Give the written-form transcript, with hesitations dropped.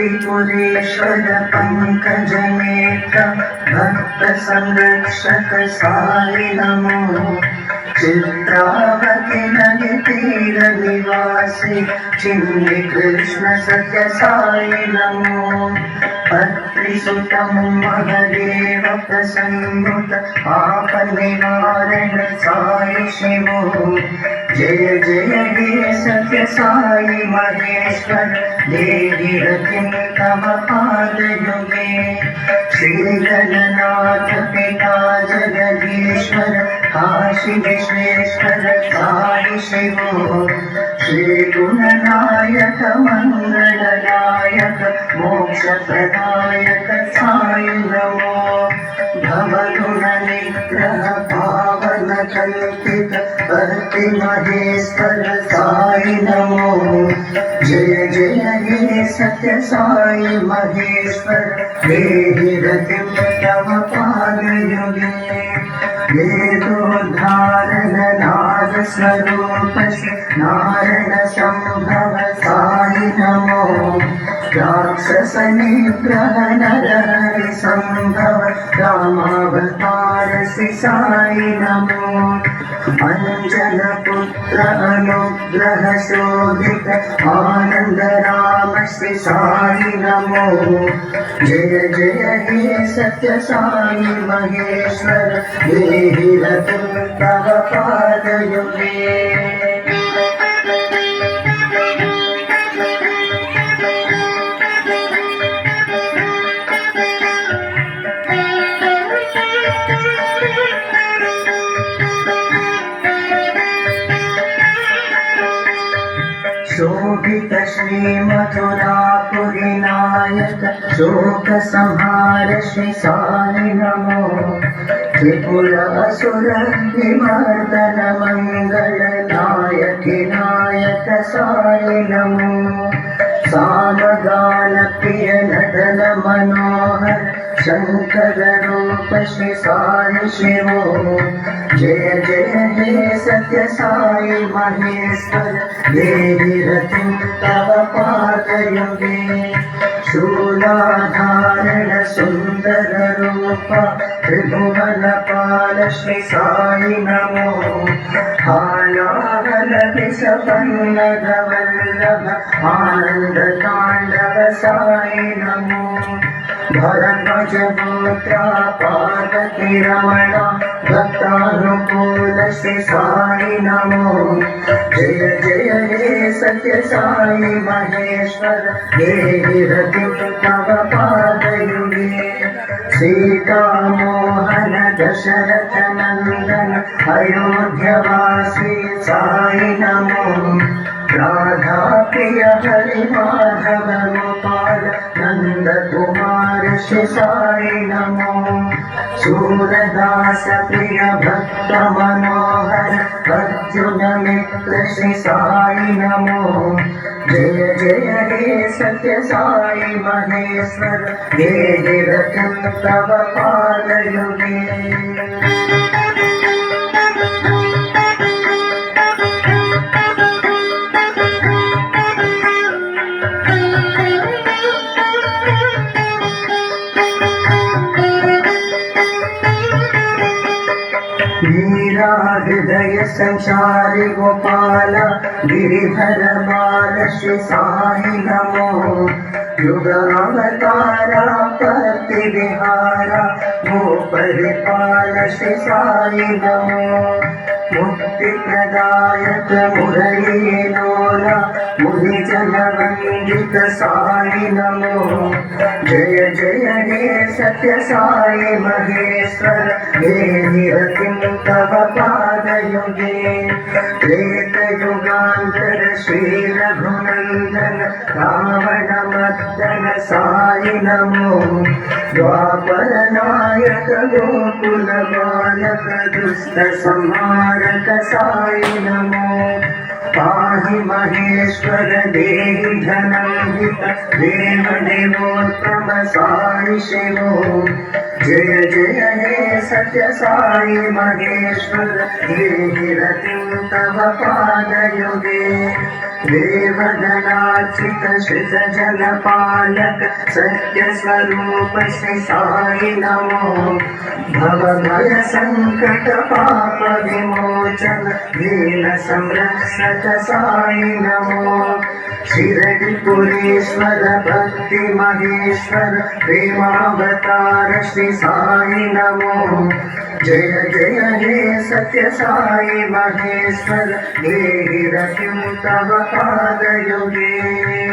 त्रिपुरेश्वर पंकजनेत्र भक्त संरक्षक साई नमो। चित्रावती नदी तीर निवासी चिन्नी कृष्ण सत्य साई नमो। पत्रिसुतं महदेव प्रसन्नुत पाप निवारण साई शिवो। जय जय हे सत्य साई महेश्वर देवी रतिं तव पादयुगे। श्री गणनाथ पिता जगदीश्वर काशी विश्वेश्वर साई शिवो। श्री गुणनायक मंगलदायक मोक्ष प्रदायक साई नमो। भवगुण निग्रह पावन कल्पित भक्ति महेश्वर साई नमो। जय जय हे सत्य साई महेश्वर देहि रतिं तव पादयुगे। वेदोद्धारण नाद स्वरूप नारायण संभव साई नमो। राक्षस निग्रह नरहरि संभव रामावतार साई नमो। अंजन पुत्र अनुग्रह शोभित आनंद राम श्री साई नमो। जय जय हे सत्य साई महेश्वर देहि रतिं तव पादयुगे। शोभित श्री मथुरापुरी नायक शोक संहार श्री साई नमो। त्रिपुर असुर निमर्दन मंगल नायक नायक साई नमो। सामगान प्रिय नटन मनोहर शंकर रूप श्री साई शिवो। जय जय हे सत्य साई महेश्वर देहि रतिं तव पादयुगे। शूलाधारण सुंदर रूप त्रिभुवन पाल श्री साई नमो। हालाहल विषपन्नग वल्लभ आनंद तांडव साई नमो। भरद्वाज गोत्र पार्वती रमण भक्तानुकूल श्री साई नमो। जय जय हे सत्य साई महेश्वर देहि रतिं तव पादयुगे। सीता मोहन दशरथ नंदन अयोध्यवासी साई नमो। राधा प्रिय हरि माधव गोपाल नंद कुमार श्री साई नमो। सूरदास प्रिय भक्त मनोहर अर्जुन मित्र श्री साई नमो। जय जय हे सत्य साई महेश्वर देहि रतिं तव पादयुगे। मीरा हृदय संचारी गोपाल गिरिधर बाल श्री साई नमो। युगावतारा पति विहारा गोप परिपाल श्री साई नमो। मुक्ति प्रदायक मुरली लोला मुनि जन वंदित साई नमो। जय जय हे सत्य साई महेश्वर देहि रतिं तव पादयुगे। त्रेत युगांतर श्री रघुनंदन रावण मर्दन साई नमो। द्वापर नायक गोकुल बालक दुष्ट संहारक साई नमो। पाहि महेश्वर देहि धनंजित देव देवोत्तम साई शिवो। जय जय हे सत्य साई महेश्वर देहि रतिं तव पादयुगे देवगणार्चित श्रित जलपालक सत्य स्वरूप श्री साई नमो भवभय संकट पाप विमोचन दीन संरक्षक साई नमो शिरडिपुरेश्वर भक्ति महेश्वर प्रेमावतार श्री साई नमो जय जय हे सत्य साई महेश्वर देहि रतिं तव पादयुगे।